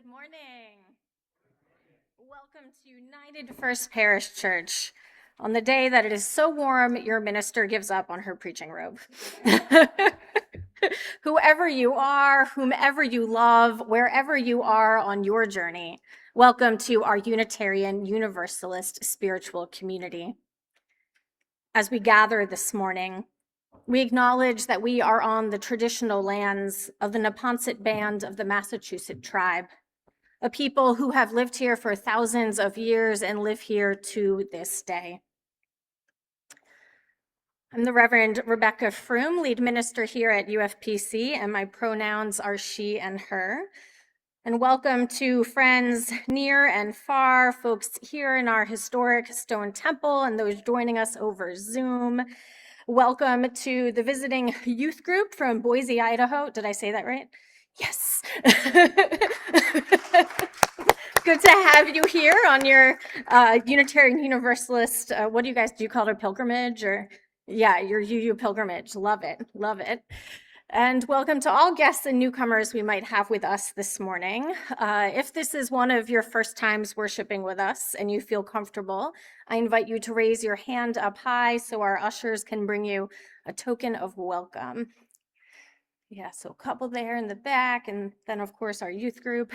Good morning. Welcome to United First Parish Church. On the day that it is so warm, your minister gives up on her preaching robe. Whoever you are, whomever you love, wherever you are on your journey, welcome to our Unitarian Universalist spiritual community. As we gather this morning, we acknowledge that we are on the traditional lands of the Neponset Band of the Massachusetts tribe, a people who have lived here for thousands of years and live here to this day. I'm the Reverend Rebecca Froom, lead minister here at UFPC, and my pronouns are she and her. And welcome to friends near and far, folks here in our historic Stone Temple and those joining us over Zoom. Welcome to the visiting youth group from Boise, Idaho. Did I say that right? Yes. Good to have you here on your Unitarian Universalist, what do you guys do? You call it a pilgrimage or? Yeah, your UU pilgrimage. Love it. Love it. And welcome to all guests and newcomers we might have with us this morning. If this is one of your first times worshiping with us and you feel comfortable, I invite you to raise your hand up high so our ushers can bring you a token of welcome. Yeah, so a couple there in the back, and then of course our youth group.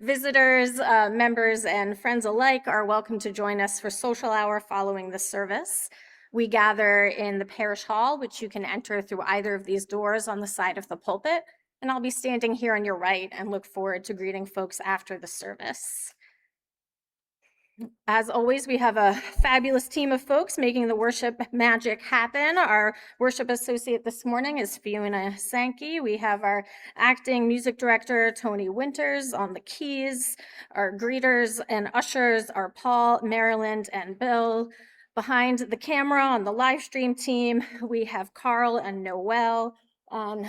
Visitors, members, and friends alike are welcome to join us for social hour following the service. We gather in the parish hall, which you can enter through either of these doors on the side of the pulpit, and I'll be standing here on your right and look forward to greeting folks after the service. As always, we have a fabulous team of folks making the worship magic happen. Our worship associate this morning is Fiona Sankey. We have our acting music director, Tony Winters, on the keys. Our greeters and ushers are Paul, Maryland, and Bill. Behind the camera on the live stream team, we have Carl and Noel on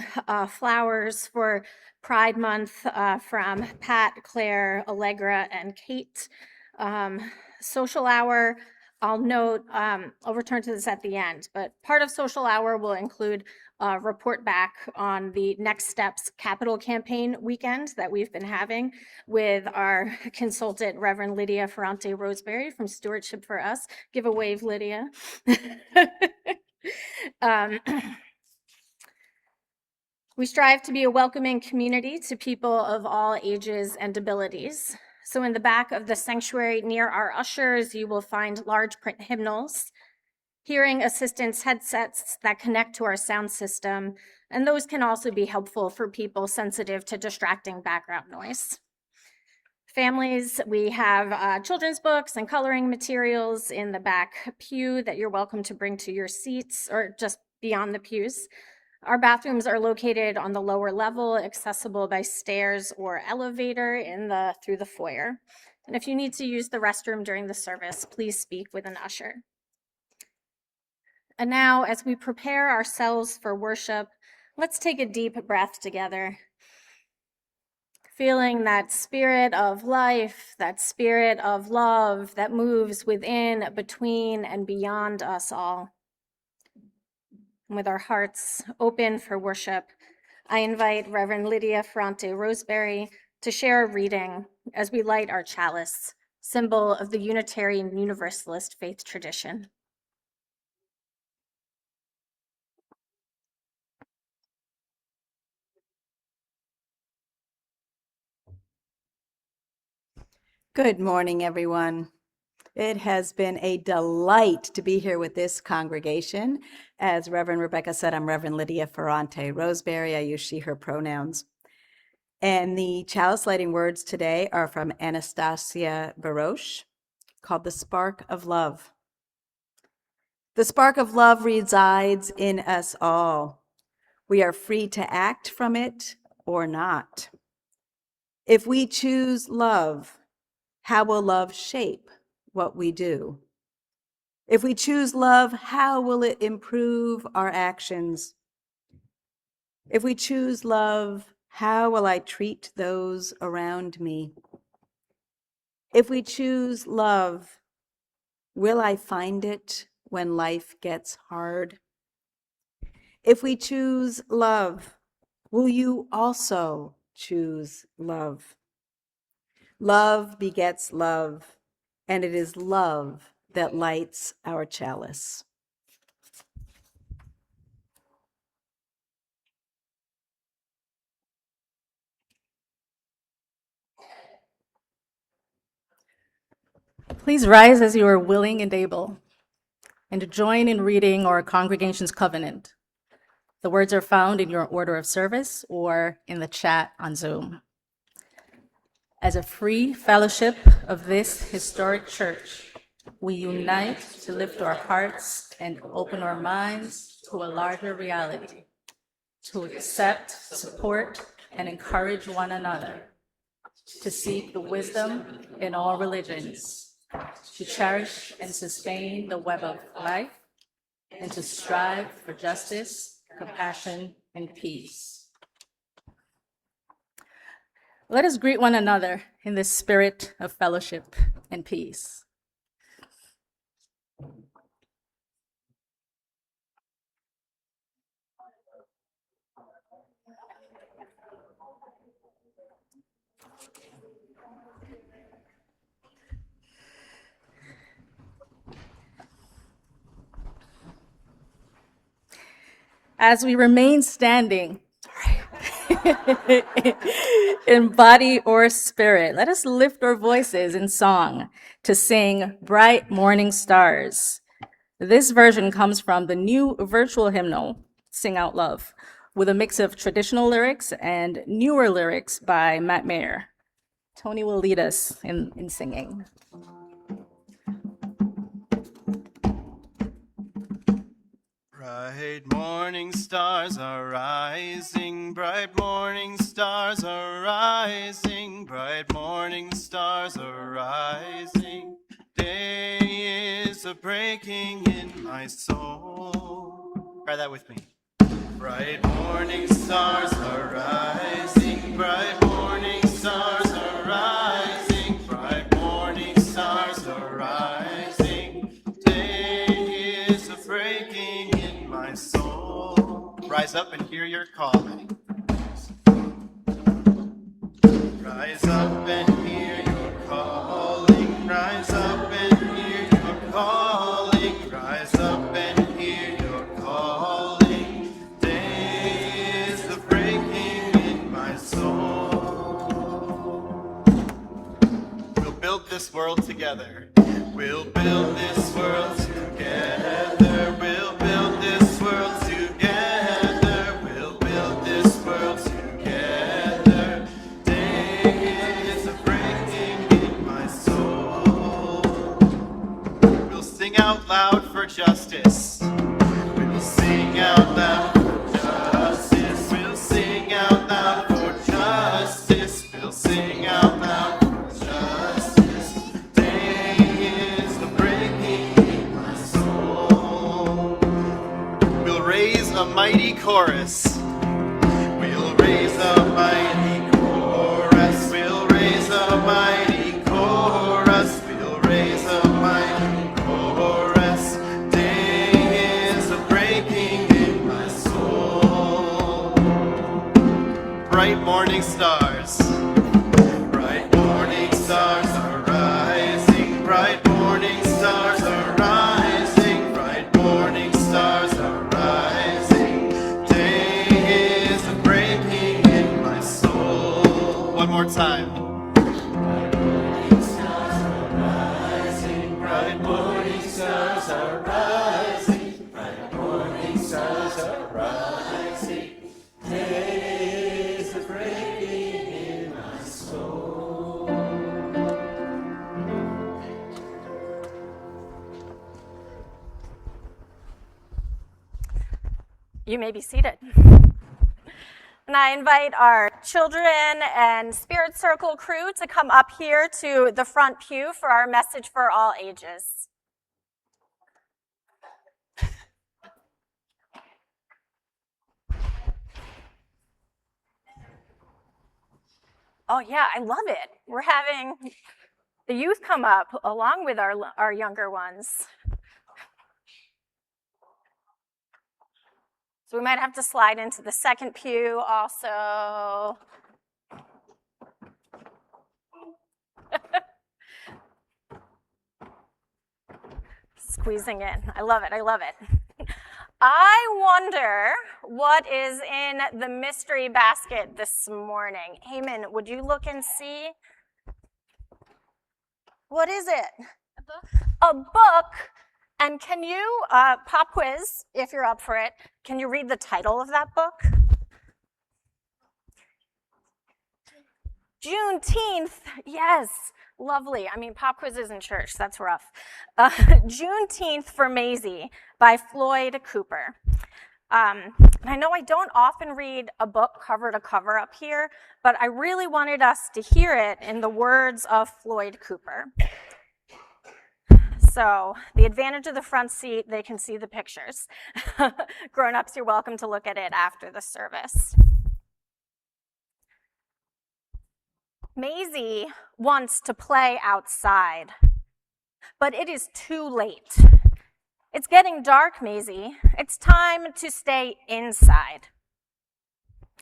flowers for Pride Month from Pat, Claire, Allegra, and Kate. Social hour, I'll note, I'll return to this at the end, but part of social hour will include a report back on the Next Steps Capital Campaign weekend that we've been having with our consultant, Reverend Lydia Ferrante Roseberry from Stewardship for Us. Give a wave, Lydia. We strive to be a welcoming community to people of all ages and abilities. So in the back of the sanctuary near our ushers, you will find large print hymnals, hearing assistance headsets that connect to our sound system, and those can also be helpful for people sensitive to distracting background noise. Families, we have children's books and coloring materials in the back pew that you're welcome to bring to your seats or just beyond the pews. Our bathrooms are located on the lower level, accessible by stairs or elevator through the foyer. And if you need to use the restroom during the service, please speak with an usher. And now, as we prepare ourselves for worship, let's take a deep breath together. Feeling that spirit of life, that spirit of love that moves within, between, and beyond us all. And with our hearts open for worship, I invite Reverend Lydia Ferrante Roseberry to share a reading as we light our chalice, symbol of the Unitarian Universalist faith tradition. Good morning, everyone. It has been a delight to be here with this congregation. As Reverend Rebecca said, I'm Reverend Lydia Ferrante Roseberry. I use she, her pronouns. And the chalice lighting words today are from Anastasia Baroche, called The Spark of Love. The spark of love resides in us all. We are free to act from it or not. If we choose love, how will love shape what we do? If we choose love, how will it improve our actions? If we choose love, how will I treat those around me? If we choose love, will I find it when life gets hard? If we choose love, will you also choose love? Love begets love, and it is love that lights our chalice. Please rise as you are willing and able, and to join in reading our congregation's covenant. The words are found in your order of service or in the chat on Zoom. As a free fellowship of this historic church, we unite to lift our hearts and open our minds to a larger reality, to accept, support, and encourage one another, to seek the wisdom in all religions, to cherish and sustain the web of life, and to strive for justice, compassion, and peace. Let us greet one another in this spirit of fellowship and peace. As we remain standing in body or spirit, let us lift our voices in song to sing Bright Morning Stars. This version comes from the new virtual hymnal, Sing Out Love, with a mix of traditional lyrics and newer lyrics by Matt Mayer. Tony will lead us in singing. Bright morning stars are rising, bright morning stars are rising, bright morning stars are rising. Day is a breaking in my soul. Try that with me. Bright morning stars are rising, bright morning stars are rising, bright morning stars are rising. Day is a breaking in my soul. Rise up and hear your calling. Rise up and hear your calling. Rise up and hear your calling. Rise up and hear your calling. Day is the breaking in my soul. We'll build this world together. We'll build this world together. We'll build this world together. We'll build this world together. Day is a breaking in my soul. We'll sing out loud for justice. We'll sing out loud for justice. We'll sing out loud for justice. We'll sing out loud for justice. Day is the breaking in my soul. We'll raise a mighty chorus. We'll raise a mighty chorus. We'll raise a mighty chorus. We'll raise a mighty chorus. Day is a breaking in my soul. Bright morning stars. Bright morning stars are rising. Bright morning stars are rising. Bright morning stars are rising. Day is a breaking in my soul. One more time. Bright morning stars are rising. Bright morning stars are rising. Bright morning stars are rising. Day is a breaking in my soul. You may be seated. And I invite our children and Spirit Circle crew to come up here to the front pew for our message for all ages. Oh yeah, I love it. We're having the youth come up along with our younger ones. So we might have to slide into the second pew also. squeezing in. I love it. I love it. I wonder what is in the mystery basket this morning. Eamon, would you look and see? What is it? A book? A book. And can you, pop quiz, if you're up for it, can you read the title of that book? Juneteenth. Yes. Lovely. I mean, pop quizzes in church, that's rough. Juneteenth for Maisie by Floyd Cooper. And I know I don't often read a book cover to cover up here, but I really wanted us to hear it in the words of Floyd Cooper. So the advantage of the front seat, they can see the pictures. Grown-ups, you're welcome to look at it after the service. Maisie wants to play outside, but it is too late. It's getting dark, Maisie. It's time to stay inside.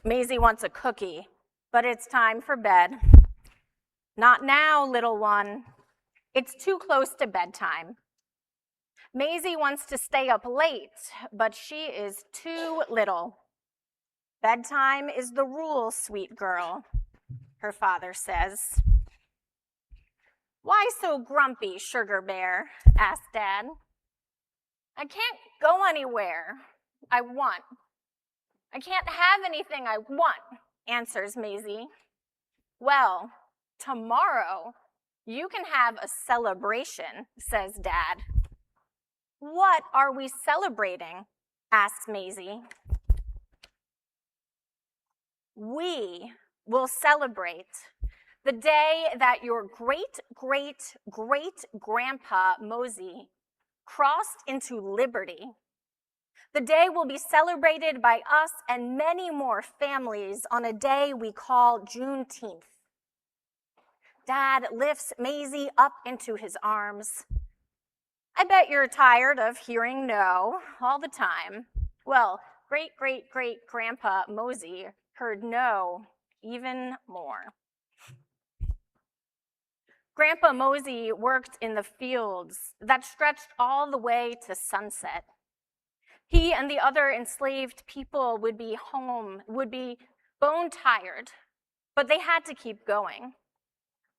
Maisie wants a cookie, but it's time for bed. Not now, little one. It's too close to bedtime. Maisie wants to stay up late, but she is too little. Bedtime is the rule, sweet girl, her father says. Why so grumpy, Sugar Bear? Asked Dad. I can't go anywhere I want. I can't have anything I want, answers Maisie. Well, tomorrow you can have a celebration, says Dad. What are we celebrating? Asks Maisie. We will celebrate the day that your great-great-great-grandpa Mosey crossed into liberty. The day will be celebrated by us and many more families on a day we call Juneteenth. Dad lifts Maisie up into his arms. I bet you're tired of hearing no all the time. Well, great-great-great-grandpa Mosey heard no even more. Grandpa Mosey worked in the fields that stretched all the way to sunset. He and the other enslaved people would be bone tired, but they had to keep going.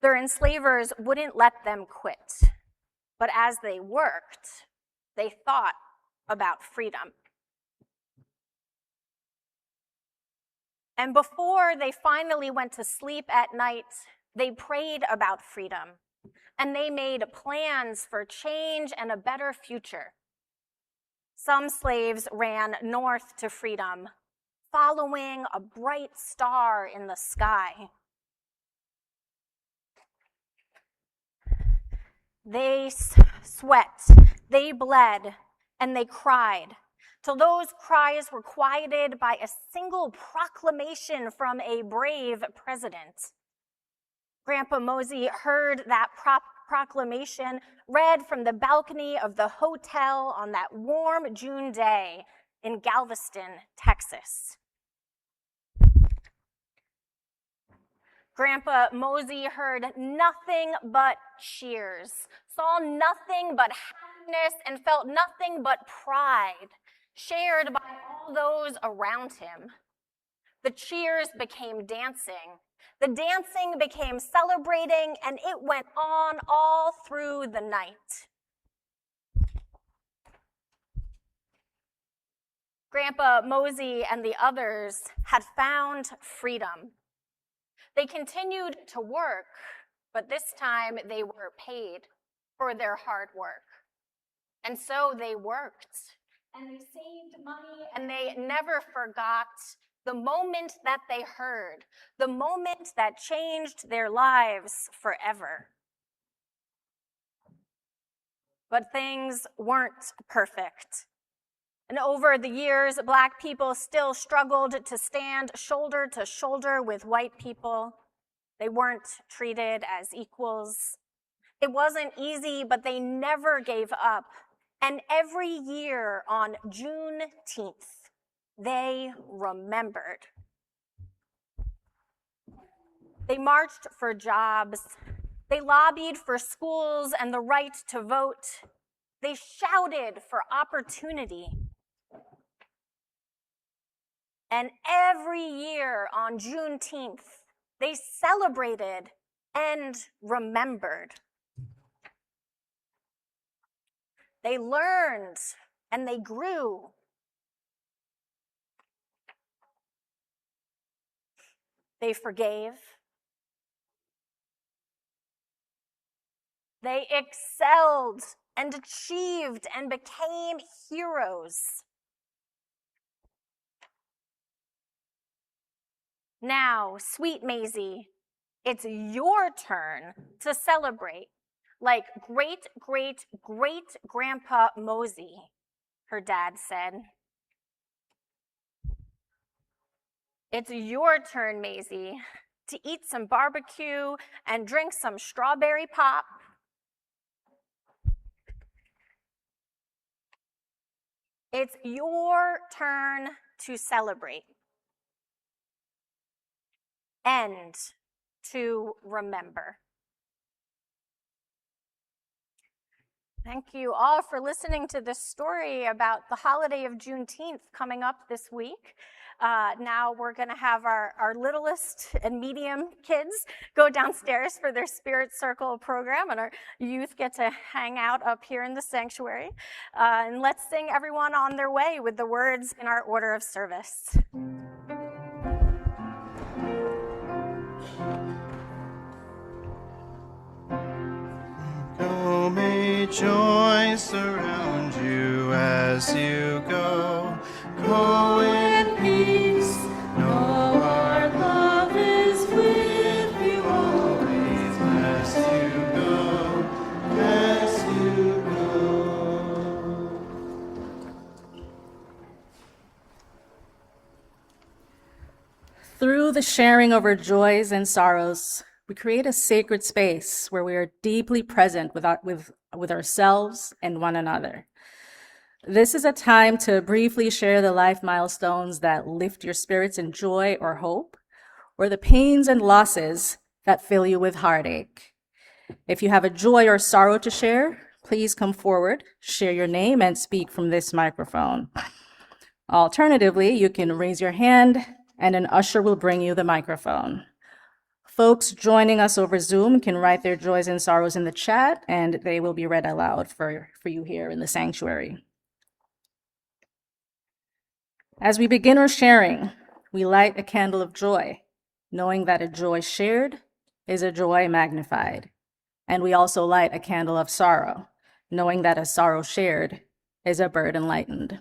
Their enslavers wouldn't let them quit. But as they worked, they thought about freedom. And before they finally went to sleep at night, they prayed about freedom, and they made plans for change and a better future. Some slaves ran north to freedom, following a bright star in the sky. They sweat, they bled, and they cried, till those cries were quieted by a single proclamation from a brave president. Grandpa Mosey heard that proclamation read from the balcony of the hotel on that warm June day in Galveston, Texas. Grandpa Mosey heard nothing but cheers, saw nothing but happiness, and felt nothing but pride, shared by all those around him. The cheers became dancing. The dancing became celebrating, and it went on all through the night. Grandpa Mosey and the others had found freedom. They continued to work, but this time they were paid for their hard work. And so they worked, and they saved money, and they never forgot the moment that they heard, the moment that changed their lives forever. But things weren't perfect. And over the years, Black people still struggled to stand shoulder to shoulder with white people. They weren't treated as equals. It wasn't easy, but they never gave up. And every year on Juneteenth, they remembered. They marched for jobs. They lobbied for schools and the right to vote. They shouted for opportunity. And every year on Juneteenth, they celebrated and remembered. They learned and they grew. They forgave. They excelled and achieved and became heroes. Now, sweet Maisie, it's your turn to celebrate like great, great, great Grandpa Mosey, her dad said. It's your turn, Maisie, to eat some barbecue and drink some strawberry pop. It's your turn to celebrate and to remember. Thank you all for listening to this story about the holiday of Juneteenth coming up this week. Now we're going to have our littlest and medium kids go downstairs for their Spirit Circle program, and our youth get to hang out up here in the sanctuary. And let's sing Everyone on Their Way with the words in our order of service. Go, may joy surround you as you go. Go in peace. Know our love is with you always as you go, as you go. Through the sharing of our joys and sorrows, we create a sacred space where we are deeply present with ourselves and one another. This is a time to briefly share the life milestones that lift your spirits in joy or hope, or the pains and losses that fill you with heartache. If you have a joy or sorrow to share, please come forward, share your name, and speak from this microphone. Alternatively, you can raise your hand and an usher will bring you the microphone. Folks joining us over Zoom can write their joys and sorrows in the chat, and they will be read aloud for you here in the sanctuary. As we begin our sharing, we light a candle of joy, knowing that a joy shared is a joy magnified. And we also light a candle of sorrow, knowing that a sorrow shared is a burden lightened.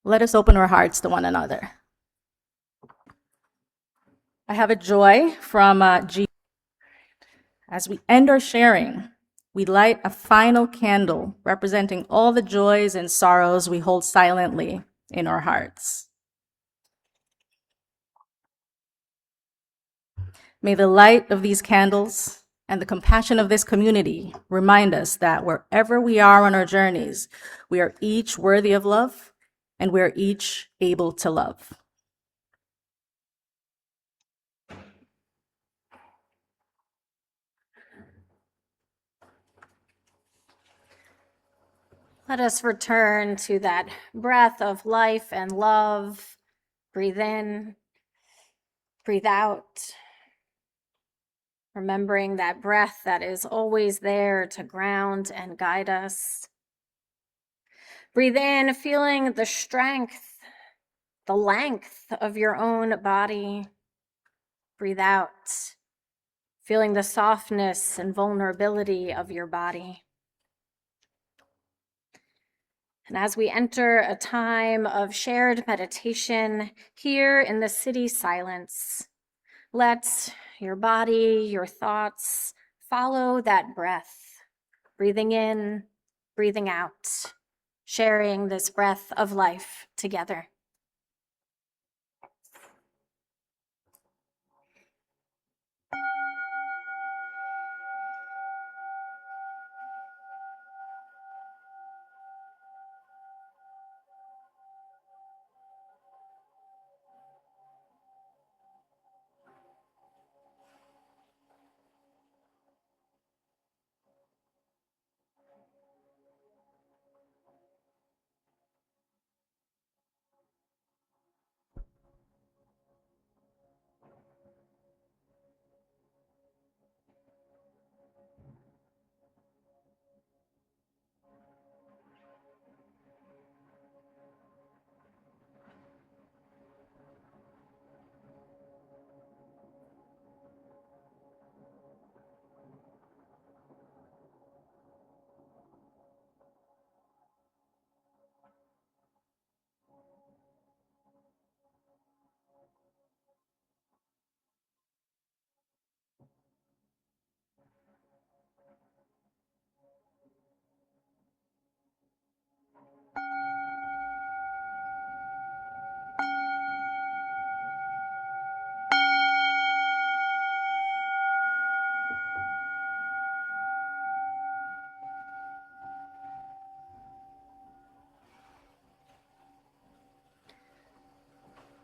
Let us open our hearts to one another. I have a joy from G. As we end our sharing, we light a final candle representing all the joys and sorrows we hold silently in our hearts. May the light of these candles and the compassion of this community remind us that wherever we are on our journeys, we are each worthy of love and we are each able to love. Let us return to that breath of life and love. Breathe in, breathe out. Remembering that breath that is always there to ground and guide us. Breathe in, feeling the strength, the length of your own body. Breathe out, feeling the softness and vulnerability of your body. And as we enter a time of shared meditation here in the city silence, let your body, your thoughts follow that breath, breathing in, breathing out, sharing this breath of life together.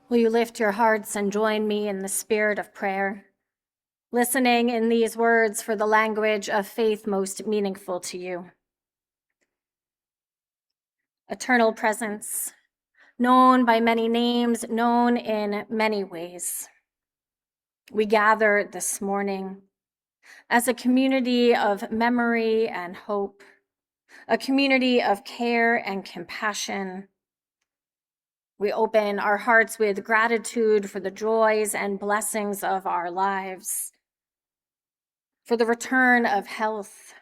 Will you lift your hearts and join me in the spirit of prayer, listening in these words for the language of faith most meaningful to you? Eternal presence, known by many names, known in many ways. We gather this morning as a community of memory and hope, a community of care and compassion. We open our hearts with gratitude for the joys and blessings of our lives, for the return of health,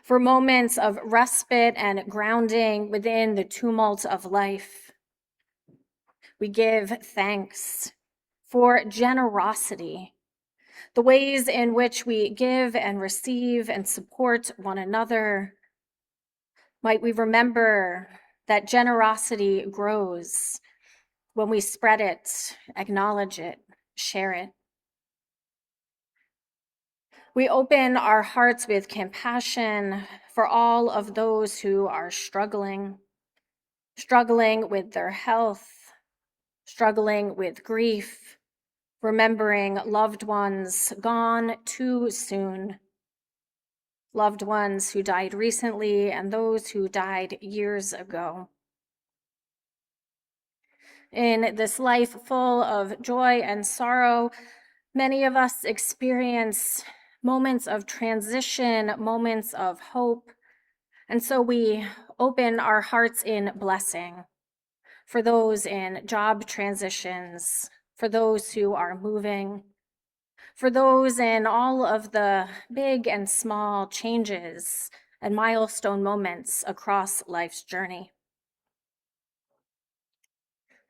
for moments of respite and grounding within the tumult of life. We give thanks for generosity, the ways in which we give and receive and support one another. Might we remember that generosity grows when we spread it, acknowledge it, share it. We open our hearts with compassion for all of those who are struggling with their health, struggling with grief, remembering loved ones gone too soon, loved ones who died recently and those who died years ago. In this life full of joy and sorrow, many of us experience moments of transition, moments of hope, and so we open our hearts in blessing for those in job transitions, for those who are moving, for those in all of the big and small changes and milestone moments across life's journey.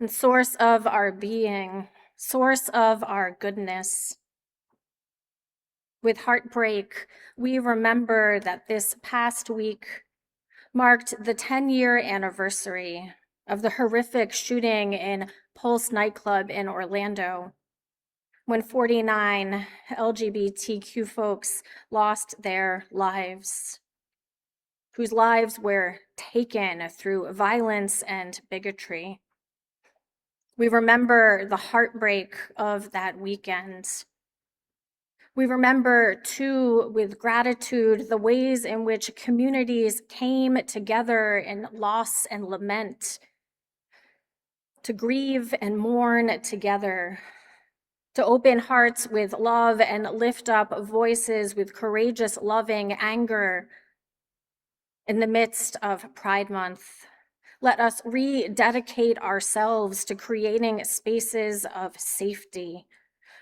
And source of our being, source of our goodness. With heartbreak, we remember that this past week marked the 10-year anniversary of the horrific shooting in Pulse nightclub in Orlando, when 49 LGBTQ folks lost their lives, whose lives were taken through violence and bigotry. We remember the heartbreak of that weekend. We remember, too, with gratitude, the ways in which communities came together in loss and lament, to grieve and mourn together, to open hearts with love and lift up voices with courageous, loving anger in the midst of Pride Month. Let us rededicate ourselves to creating spaces of safety,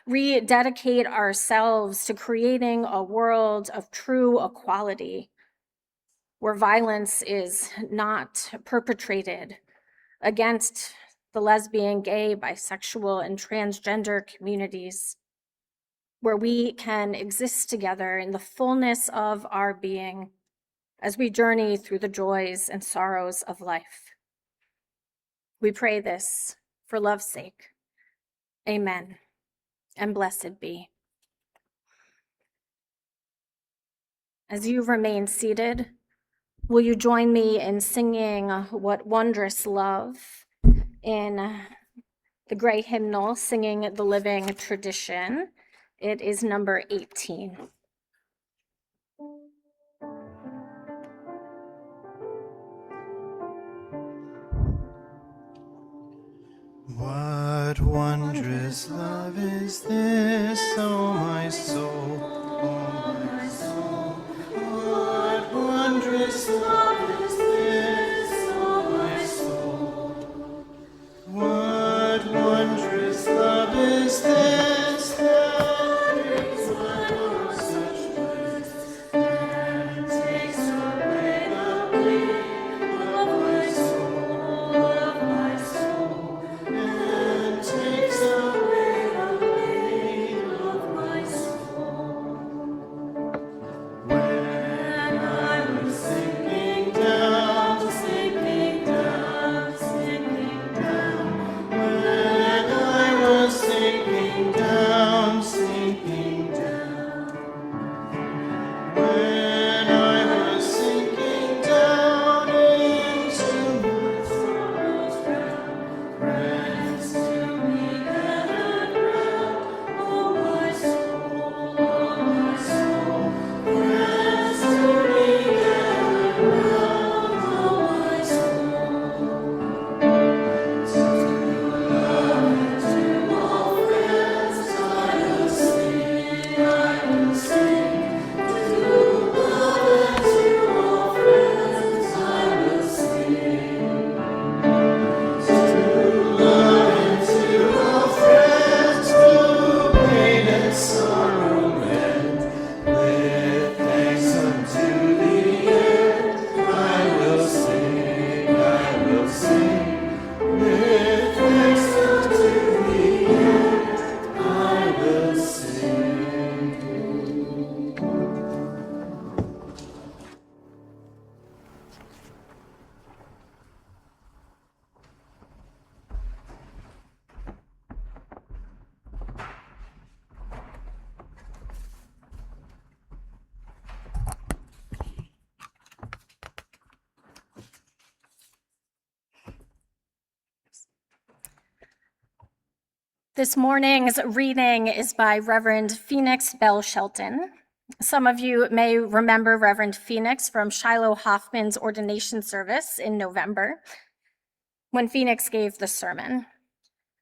rededicate ourselves to creating a world of true equality, where violence is not perpetrated against the lesbian, gay, bisexual, and transgender communities, where we can exist together in the fullness of our being as we journey through the joys and sorrows of life. We pray this for love's sake. Amen, and blessed be. As you remain seated, will you join me in singing What Wondrous Love in the Gray hymnal, Singing the Living Tradition? It is number 18. What wondrous love is this, O my soul, O my soul? What wondrous love is this, O my soul? What wondrous love is this that brings my heart such bliss and takes away the pain of my soul, of my soul, and takes away the pain This morning's reading is by Reverend Phoenix Bell Shelton. Some of you may remember Reverend Phoenix from Shiloh Hoffman's ordination service in November when Phoenix gave the sermon.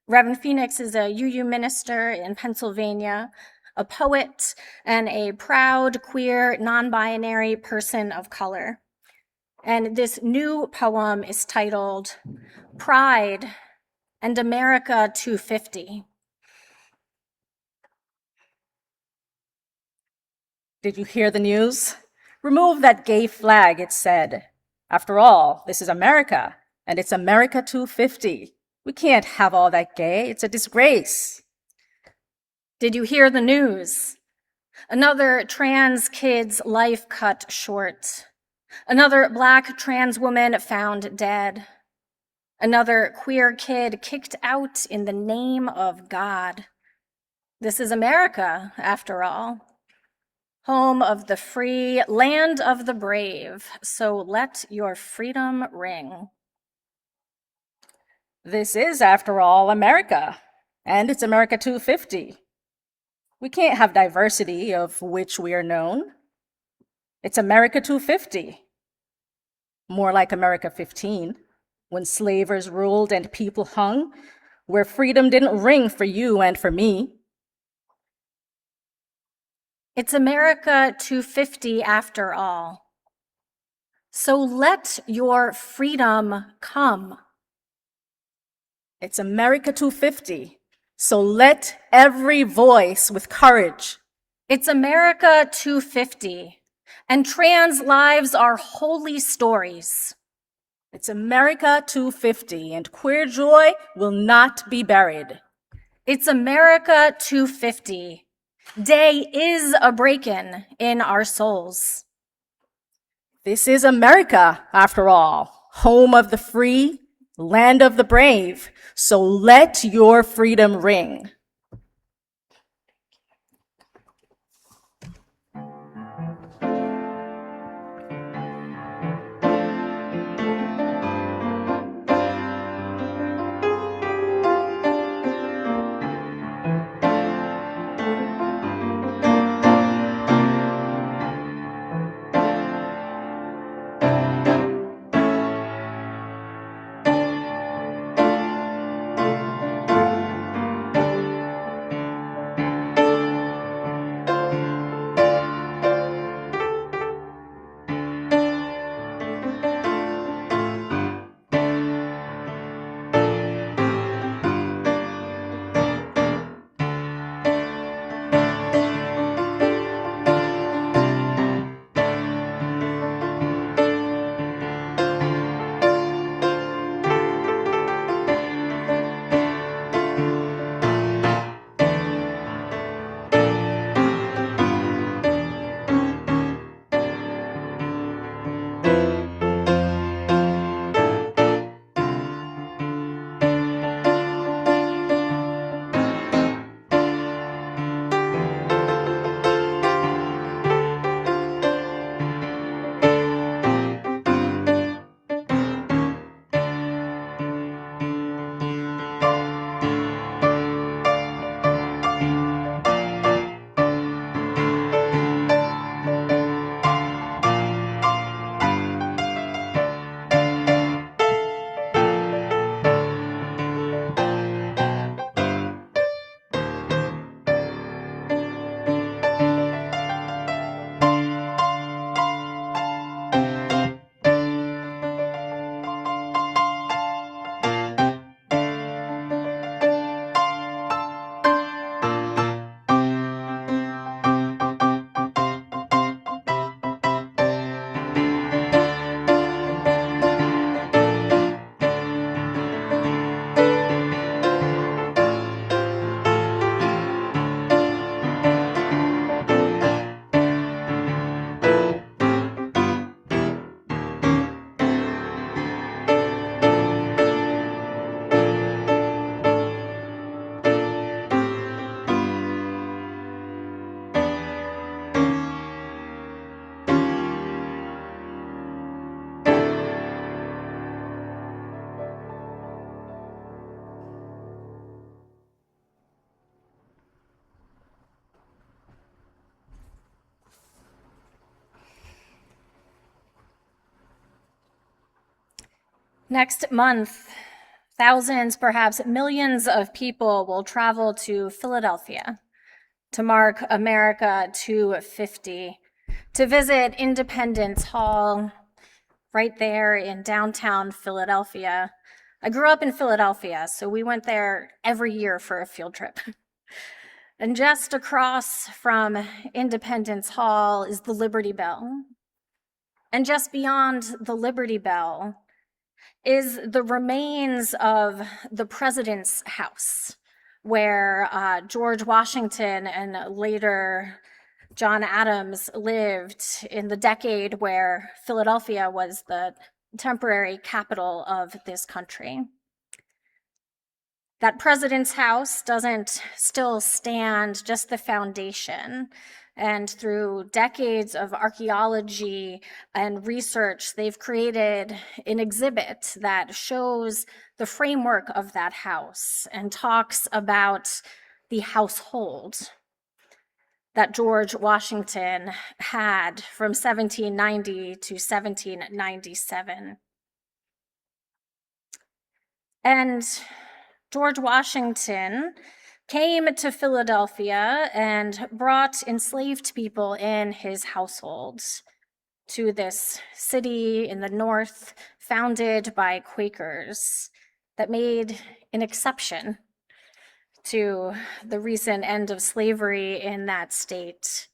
Reverend Phoenix is a UU minister in Pennsylvania, a poet, and a proud, queer, non-binary person of color. And this new poem is titled Pride and America 250. Did you hear the news? Remove that gay flag, it said. After all, this is America, and it's America 250. We can't have all that gay. It's a disgrace. Did you hear the news? Another trans kid's life cut short. Another Black trans woman found dead. Another queer kid kicked out in the name of God. This is America, after all. Home of the free, land of the brave. So let your freedom ring. This is, after all, America, and it's America 250. We can't have diversity of which we are known. It's America 250. More like America 15, when slavers ruled and people hung, where freedom didn't ring for you and for me. It's America 250 after all. So let your freedom come. It's America 250. So let every voice with courage. It's America 250, and trans lives are holy stories. It's America 250, and queer joy will not be buried. It's America 250. Day is a breakin' in our souls. This is America, after all, home of the free, land of the brave. So let your freedom ring. Next month, thousands, perhaps millions of people will travel to Philadelphia to mark America 250, to visit Independence Hall right there in downtown Philadelphia. I grew up in Philadelphia, so we went there every year for a field trip. And just across from Independence Hall is the Liberty Bell. And just beyond the Liberty Bell is the remains of the president's house, where George Washington and later John Adams lived in the decade where Philadelphia was the temporary capital of this country. That president's house doesn't still stand, just the foundation. And through decades of archaeology and research, they've created an exhibit that shows the framework of that house and talks about the household that George Washington had from 1790 to 1797. And George Washington came to Philadelphia and brought enslaved people in his household to this city in the north, founded by Quakers, that made an exception to the recent end of slavery in that state,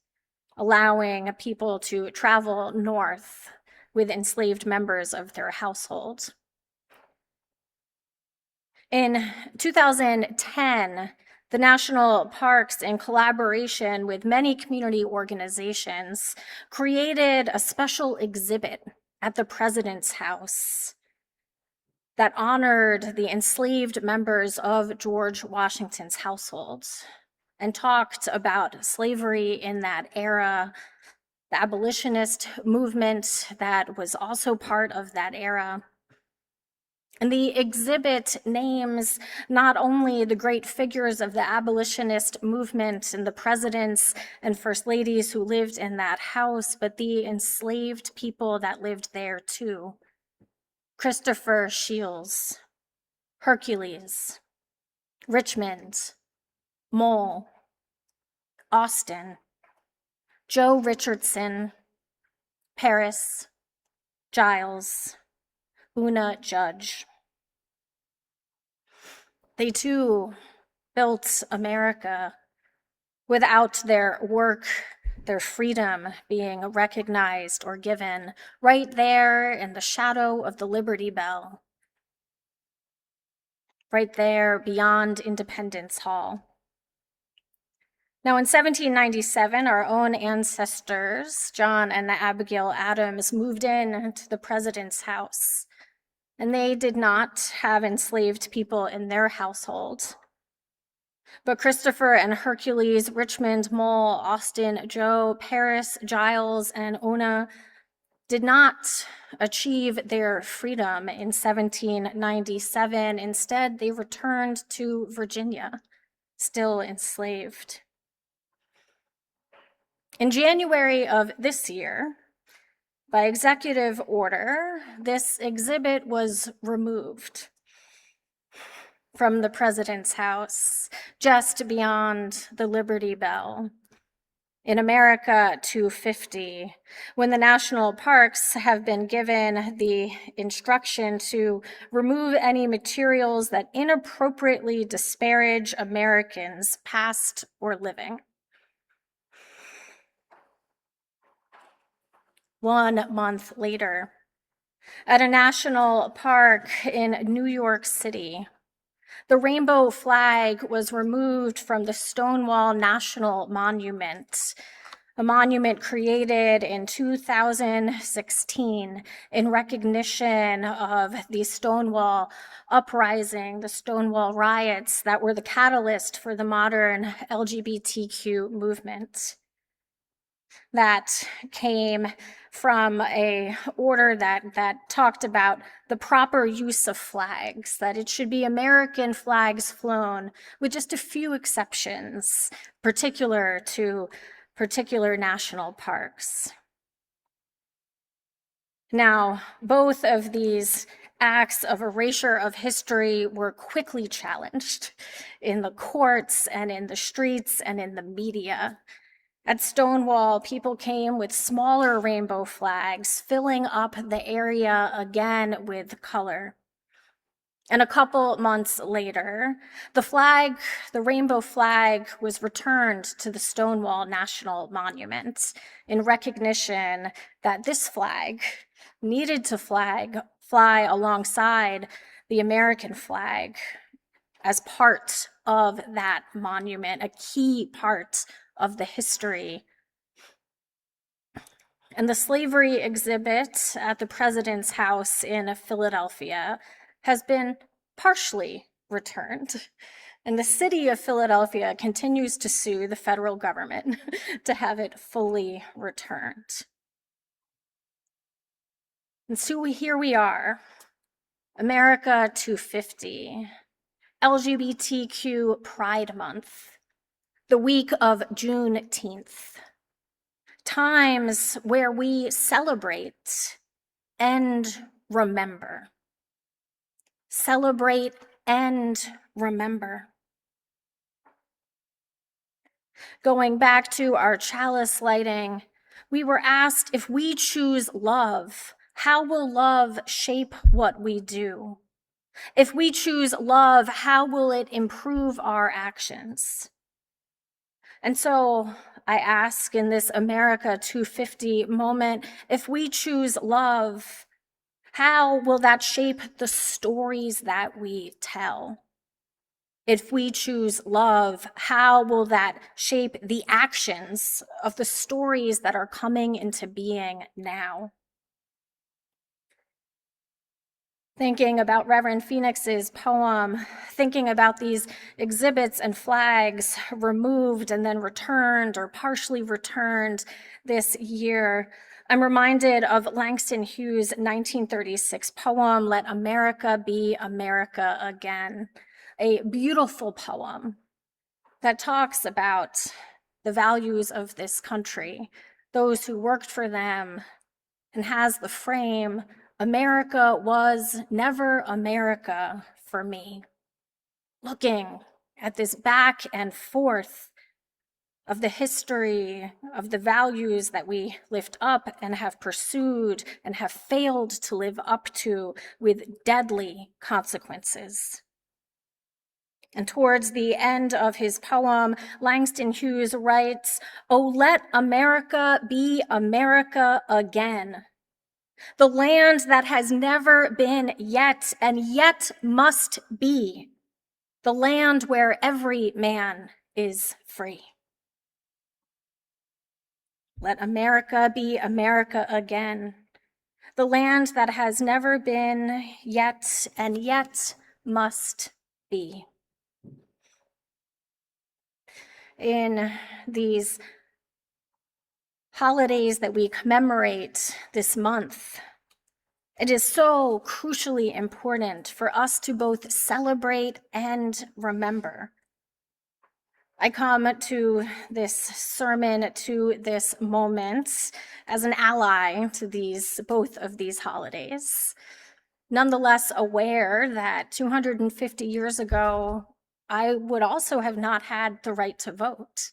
allowing people to travel north with enslaved members of their household. In 2010, the national parks, in collaboration with many community organizations, created a special exhibit at the president's house that honored the enslaved members of George Washington's household and talked about slavery in that era, the abolitionist movement that was also part of that era. And the exhibit names not only the great figures of the abolitionist movement and the presidents and first ladies who lived in that house, but the enslaved people that lived there too. Christopher Shields, Hercules, Richmond, Mole, Austin, Joe Richardson, Paris, Giles, Una Judge. They too built America without their work, their freedom being recognized or given, right there in the shadow of the Liberty Bell, right there beyond Independence Hall. Now, in 1797, our own ancestors, John and Abigail Adams, moved in to the president's house, and they did not have enslaved people in their household. But Christopher and Hercules, Richmond, Mole, Austin, Joe, Paris, Giles, and Ona did not achieve their freedom in 1797. Instead, they returned to Virginia, still enslaved. In January of this year, by executive order, this exhibit was removed from the president's house, just beyond the Liberty Bell, in America 250, when the national parks have been given the instruction to remove any materials that inappropriately disparage Americans, past or living. 1 month later, at a national park in New York City, the rainbow flag was removed from the Stonewall National Monument, a monument created in 2016 in recognition of the Stonewall uprising, the Stonewall riots that were the catalyst for the modern LGBTQ movement. That came from a order that talked about the proper use of flags, that it should be American flags flown with just a few exceptions, particular to particular national parks. Now, both of these acts of erasure of history were quickly challenged in the courts and in the streets and in the media. At Stonewall, people came with smaller rainbow flags, filling up the area again with color. And a couple months later, the rainbow flag, was returned to the Stonewall National Monument in recognition that this flag needed to fly alongside the American flag as part of that monument, a key part of the history. And the slavery exhibit at the President's House in Philadelphia has been partially returned. And the city of Philadelphia continues to sue the federal government to have it fully returned. And so here we are, America 250, LGBTQ Pride Month, the week of Juneteenth, times where we celebrate and remember. Celebrate and remember. Going back to our chalice lighting, we were asked, if we choose love, how will love shape what we do? If we choose love, how will it improve our actions? And so I ask in this America 250 moment, if we choose love, how will that shape the stories that we tell? If we choose love, how will that shape the actions of the stories that are coming into being now? Thinking about Reverend Phoenix's poem, thinking about these exhibits and flags removed and then returned or partially returned this year, I'm reminded of Langston Hughes' 1936 poem, Let America Be America Again, a beautiful poem that talks about the values of this country, those who worked for them, and has the frame, America was never America for me. Looking at this back and forth of the history of the values that we lift up and have pursued and have failed to live up to with deadly consequences. And towards the end of his poem, Langston Hughes writes, "Oh, let America be America again. The land that has never been yet and yet must be. The land where every man is free. Let America be America again. The land that has never been yet and yet must be." In these holidays that we commemorate this month, it is so crucially important for us to both celebrate and remember. I come to this sermon, to this moment, as an ally to both of these holidays, nonetheless aware that 250 years ago, I would also have not had the right to vote.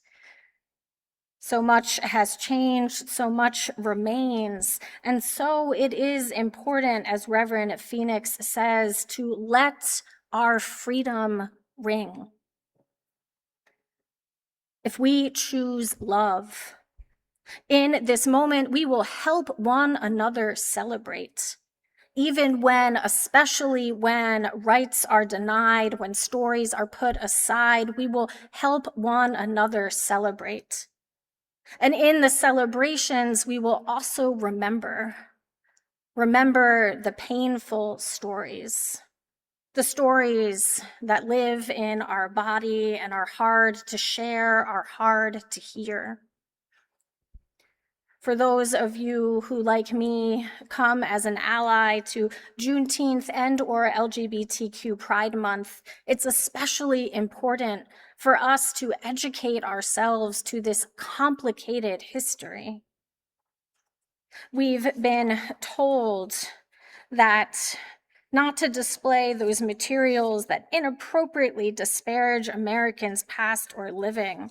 So much has changed, so much remains, and so it is important, as Reverend Phoenix says, to let our freedom ring. If we choose love, in this moment, we will help one another celebrate, even when, especially when rights are denied, when stories are put aside, we will help one another celebrate. And in the celebrations, we will also remember the painful stories, the stories that live in our body and are hard to share, are hard to hear. For those of you who, like me, come as an ally to Juneteenth and or LGBTQ Pride Month, it's especially important for us to educate ourselves to this complicated history. We've been told that not to display those materials that inappropriately disparage Americans past or living.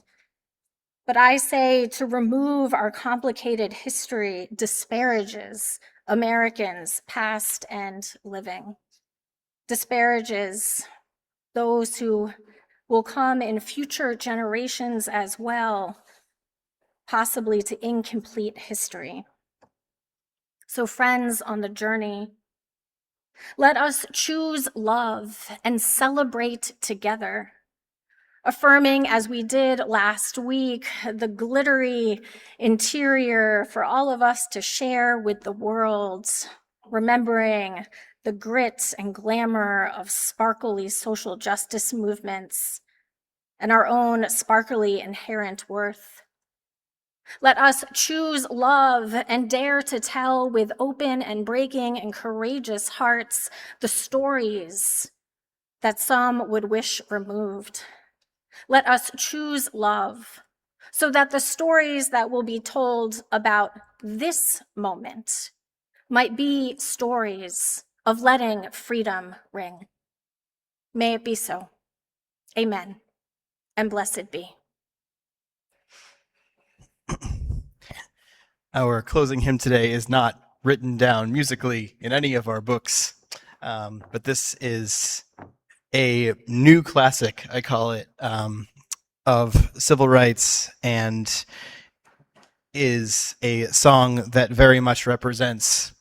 But I say to remove our complicated history disparages Americans past and living, disparages those who will come in future generations as well, possibly to incomplete history. So friends on the journey, let us choose love and celebrate together, affirming, as we did last week, the glittery interior for all of us to share with the world, remembering the grit and glamour of sparkly social justice movements and our own sparkly inherent worth. Let us choose love and dare to tell with open and breaking and courageous hearts the stories that some would wish removed. Let us choose love so that the stories that will be told about this moment might be stories of letting freedom ring. May it be so. Amen, and blessed be. Our closing hymn today is not written down musically in any of our books, but this is a new classic, I call it, of civil rights, and is a song that very much represents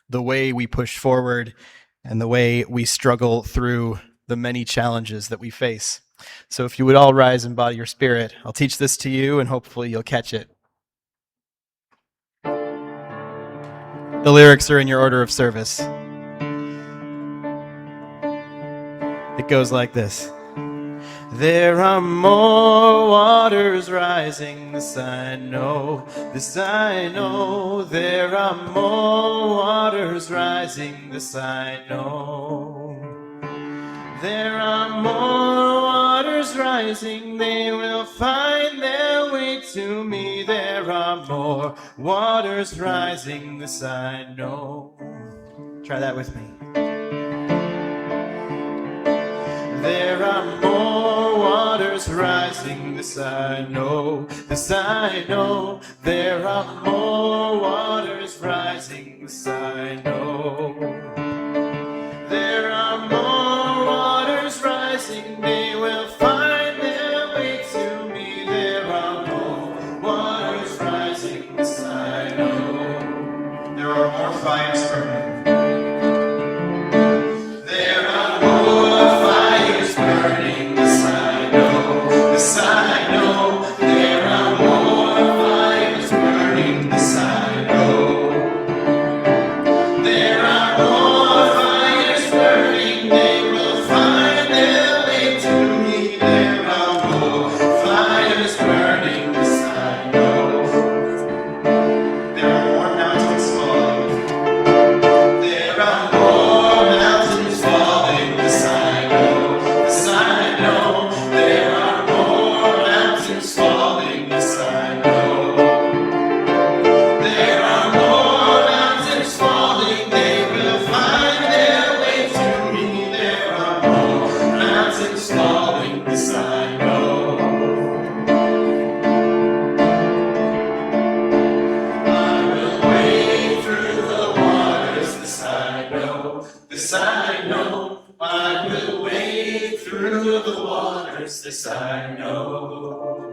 the way we push forward and the way we struggle through the many challenges that we face. So if you would all rise and body your spirit, I'll teach this to you and hopefully you'll catch it. The lyrics are in your order of service. It goes like this. There are more waters rising, this I know, this I know. There are more waters rising, this I know. There are more waters rising, they will find their way to me. There are more waters rising, this I know. Try that with me. There are more waters rising, this I know, this I know. There are more waters rising, this I know. There are more waters rising, they will find their way to me. There are more waters rising, this I know. There are more fires burning. There are more fires burning, this I know, this I know. There are more fires burning, this I know. There are more fires burning, they will find their way to me. There are more fires burning, this I know. There are more mountains falling. There are more mountains falling, this I know, this I know. There are more mountains falling, this I know. There are more mountains falling, they will find their way to me. There are more mountains falling, this I know. I will wade through the waters, this I know, this I know. I will wade through the waters, this I know.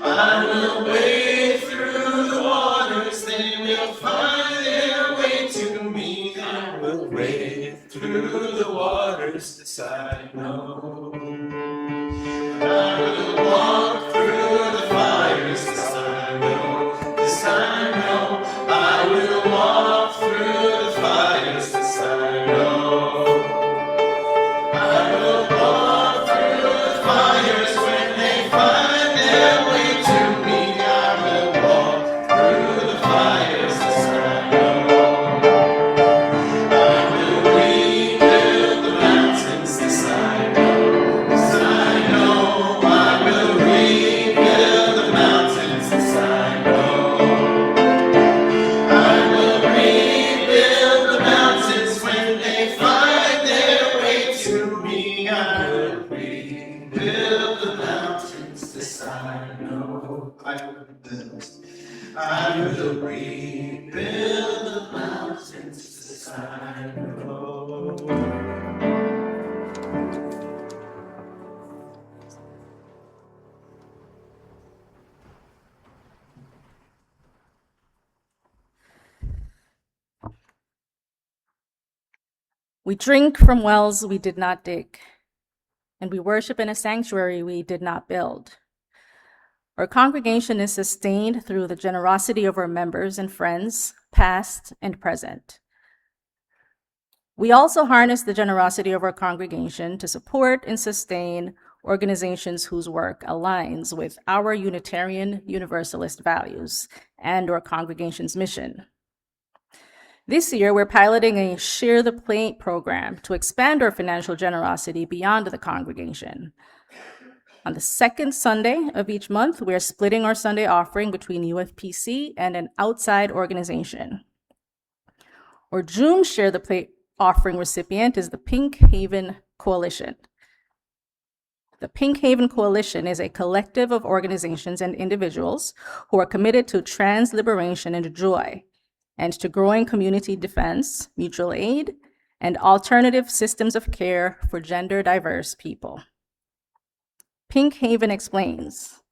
I will wade through the waters, they will find their way to me. I will wade through the waters, this I know. I will walk through the fires, this I know, this I know. I will walk through the fires, this I know. I will walk through the fires when they find their way to me. I will walk through the fires, this I know. I will rebuild the mountains, this I know. I will rebuild the mountains to the sky below. We drink from wells we did not dig, and we worship in a sanctuary we did not build. Our congregation is sustained through the generosity of our members and friends, past and present. We also harness the generosity of our congregation to support and sustain organizations whose work aligns with our Unitarian Universalist values and our congregation's mission. This year, we're piloting a Share the Plate program to expand our financial generosity beyond the congregation. On the second Sunday of each month, we are splitting our Sunday offering between UFPC and an outside organization. Our June Share the Plate offering recipient is the Pink Haven Coalition. The Pink Haven Coalition is a collective of organizations and individuals who are committed to trans liberation and joy, and to growing community defense, mutual aid, and alternative systems of care for gender diverse people. Pink Haven explains,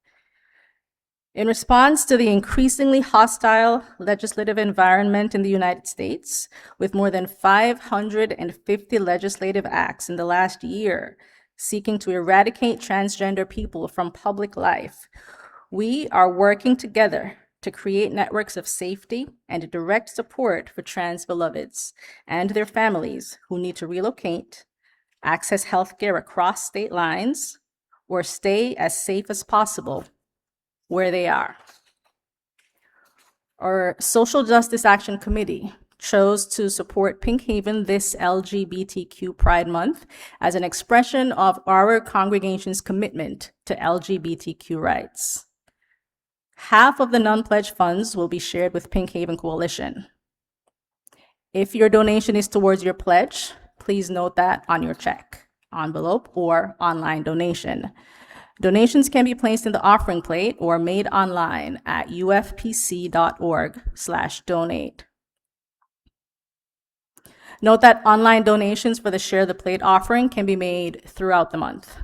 in response to the increasingly hostile legislative environment in the United States, with more than 550 legislative acts in the last year seeking to eradicate transgender people from public life, we are working together to create networks of safety and direct support for trans beloveds and their families who need to relocate, access healthcare across state lines, or stay as safe as possible where they are. Our Social Justice Action Committee chose to support Pink Haven this LGBTQ Pride Month as an expression of our congregation's commitment to LGBTQ rights. Half of the non-pledge funds will be shared with Pink Haven Coalition. If your donation is towards your pledge, please note that on your check, envelope, or online donation. Donations can be placed in the offering plate or made online at ufpc.org/donate. Note that online donations for the Share the Plate offering can be made throughout the month.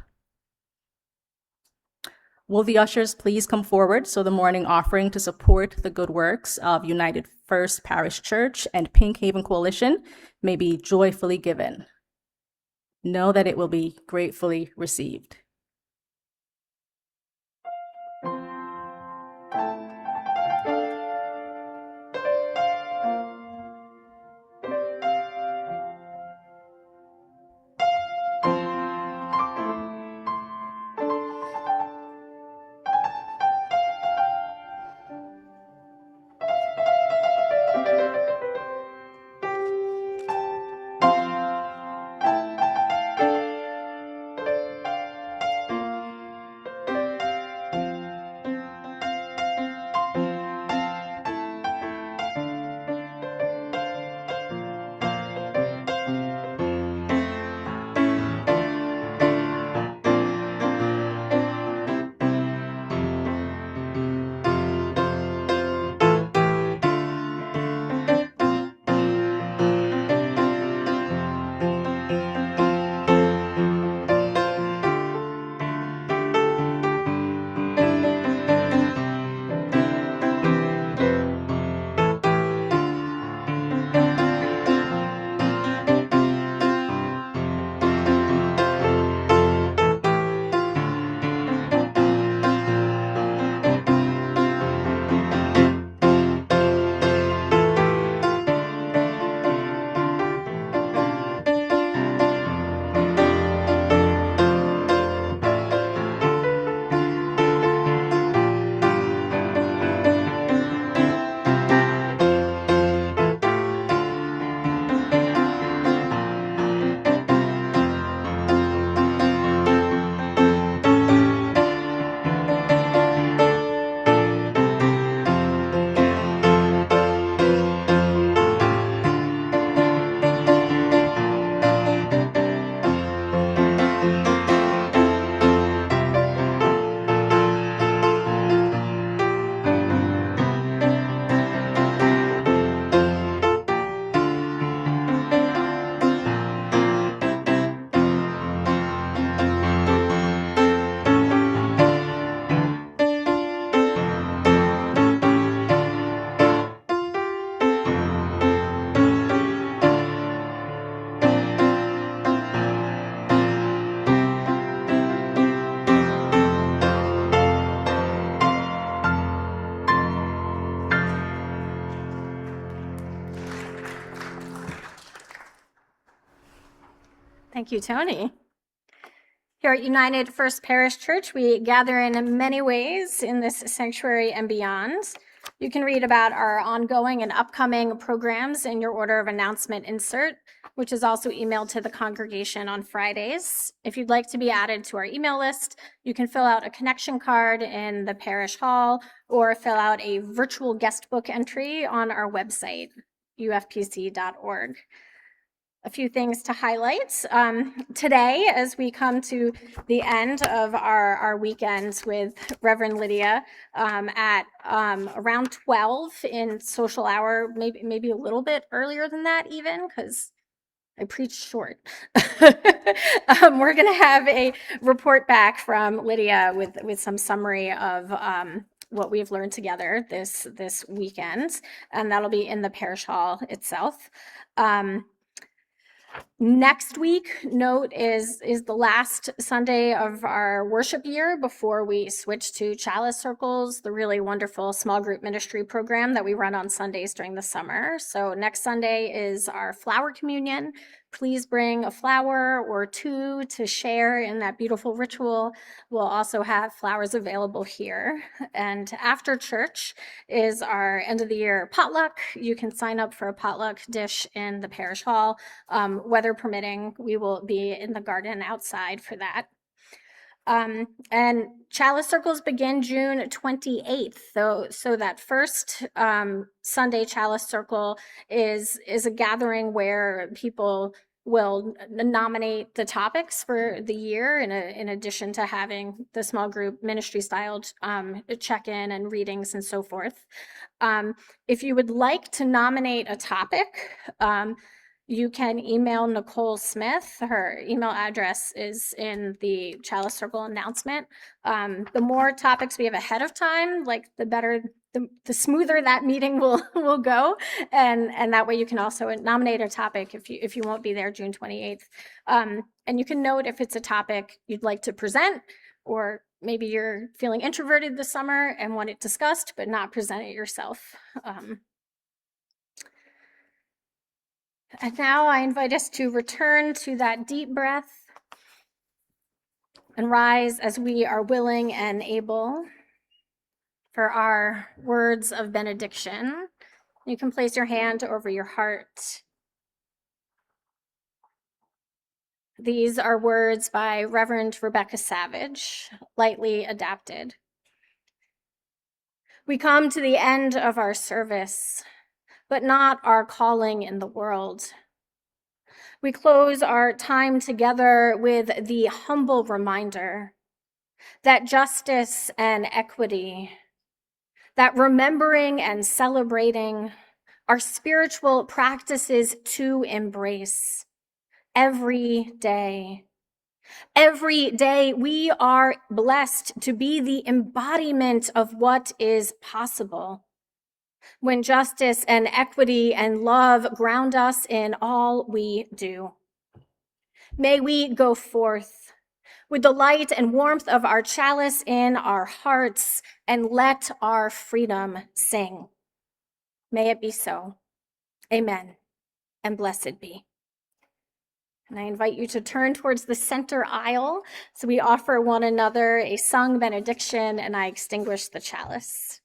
Will the ushers please come forward so the morning offering to support the good works of United First Parish Church and Pink Haven Coalition may be joyfully given. Know that it will be gratefully received. Thank you, Tony. Here at United First Parish Church, we gather in many ways in this sanctuary and beyond. You can read about our ongoing and upcoming programs in your order of announcement insert, which is also emailed to the congregation on Fridays. If you'd like to be added to our email list, you can fill out a connection card in the parish hall or fill out a virtual guest book entry on our website, ufpc.org. A few things to highlight. Today, as we come to the end of our weekends with Reverend Lydia at around 12 in social hour, maybe a little bit earlier than that even, because I preach short. We're going to have a report back from Lydia with some summary of what we've learned together this weekend, and that'll be in the parish hall itself. Next week, note, is the last Sunday of our worship year before we switch to Chalice Circles, the really wonderful small group ministry program that we run on Sundays during the summer. So next Sunday is our flower communion. Please bring a flower or two to share in that beautiful ritual. We'll also have flowers available here. And after church is our end of the year potluck. You can sign up for a potluck dish in the parish hall. Weather permitting, we will be in the garden outside for that. And Chalice Circles begin June 28th. So that first Sunday Chalice Circle is a gathering where people will nominate the topics for the year in addition to having the small group ministry styled check-in and readings and so forth. If you would like to nominate a topic, you can email Nicole Smith. Her email address is in the Chalice Circle announcement. The more topics we have ahead of time, like the better, the smoother that meeting will go. And that way you can also nominate a topic if you won't be there June 28th. And you can note if it's a topic you'd like to present, or maybe you're feeling introverted this summer and want it discussed, but not present it yourself. And now I invite us to return to that deep breath and rise as we are willing and able for our words of benediction. You can place your hand over your heart. These are words by Reverend Rebecca Savage, lightly adapted. We come to the end of our service, but not our calling in the world. We close our time together with the humble reminder that justice and equity, that remembering and celebrating are spiritual practices to embrace every day. Every day we are blessed to be the embodiment of what is possible, when justice and equity and love ground us in all we do. May we go forth with the light and warmth of our chalice in our hearts and let our freedom sing. May it be so. Amen, and blessed be. And I invite you to turn towards the center aisle so we offer one another a sung benediction, and I extinguish the chalice.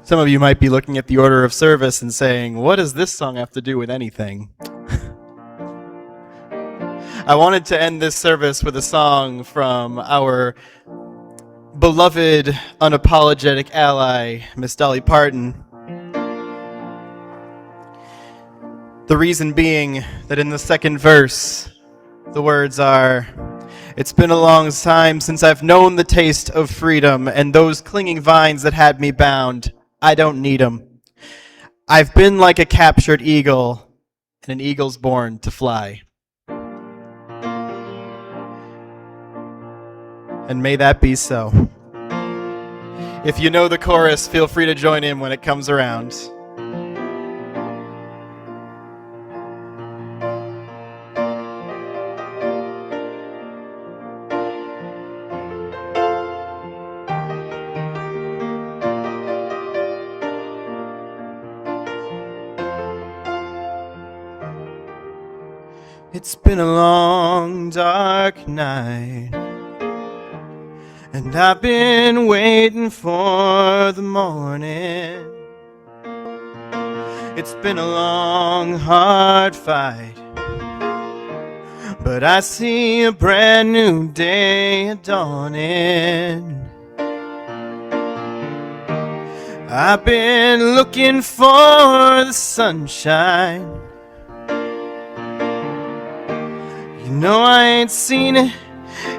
Some of you might be looking at the order of service and saying, what does this song have to do with anything? I wanted to end this service with a song from our beloved, unapologetic ally, Miss Dolly Parton. The reason being that in the second verse, the words are, "It's been a long time since I've known the taste of freedom, and those clinging vines that had me bound, I don't need 'em. I've been like a captured eagle, and an eagle's born to fly. And may that be so. If you know the chorus, feel free to join in when it comes around. It's been a long, dark night, and I've been waiting for the morning. It's been a long, hard fight, but I see a brand new day dawning. I've been looking for the sunshine. You know I ain't seen it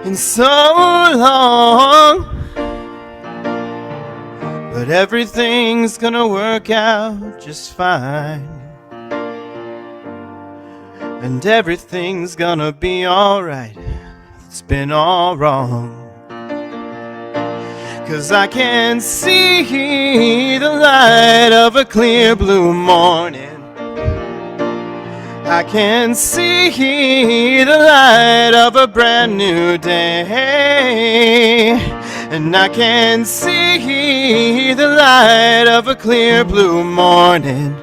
in so long, but everything's gonna work out just fine, and everything's gonna be alright. It's been all wrong, 'cause I can see the light of a clear blue morning. I can see the light of a brand new day, and I can see the light of a clear blue morning,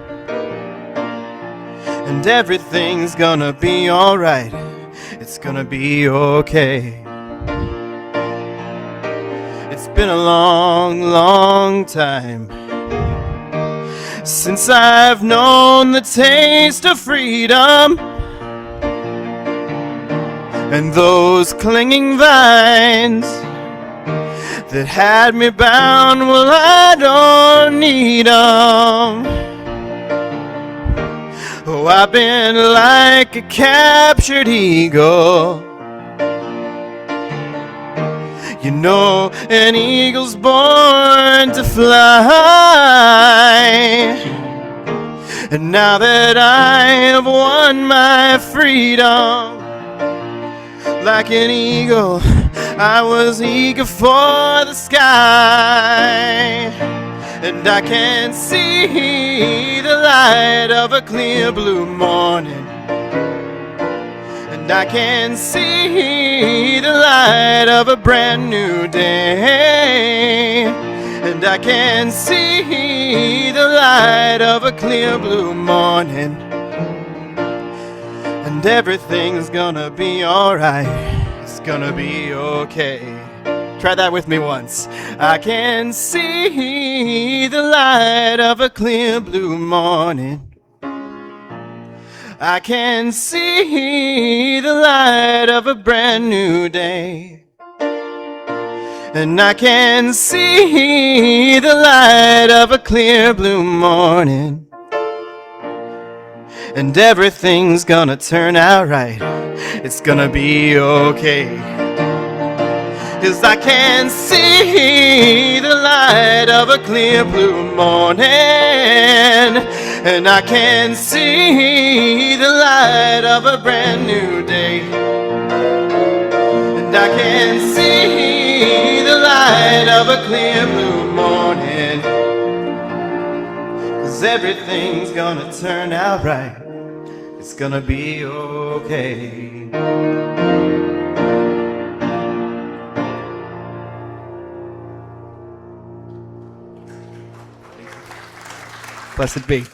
and everything's gonna be alright. It's gonna be okay. It's been a long, long time since I've known the taste of freedom, and those clinging vines that had me bound, well, I don't need them. Oh, I've been like a captured eagle. You know, an eagle's born to fly. And now that I have won my freedom, like an eagle, I was eager for the sky. And I can see the light of a clear blue morning, and I can see the light of a brand new day, and I can see the light of a clear blue morning, and everything's gonna be alright. It's gonna be okay. Try that with me once. I can see the light of a clear blue morning. I can see the light of a brand new day, and I can see the light of a clear blue morning, and everything's gonna turn out right. It's gonna be okay. 'Cause I can see the light of a clear blue morning, and I can see the light of a brand new day, and I can see the light of a clear blue morning, 'cause everything's gonna turn out right. It's gonna be okay. Blessed be.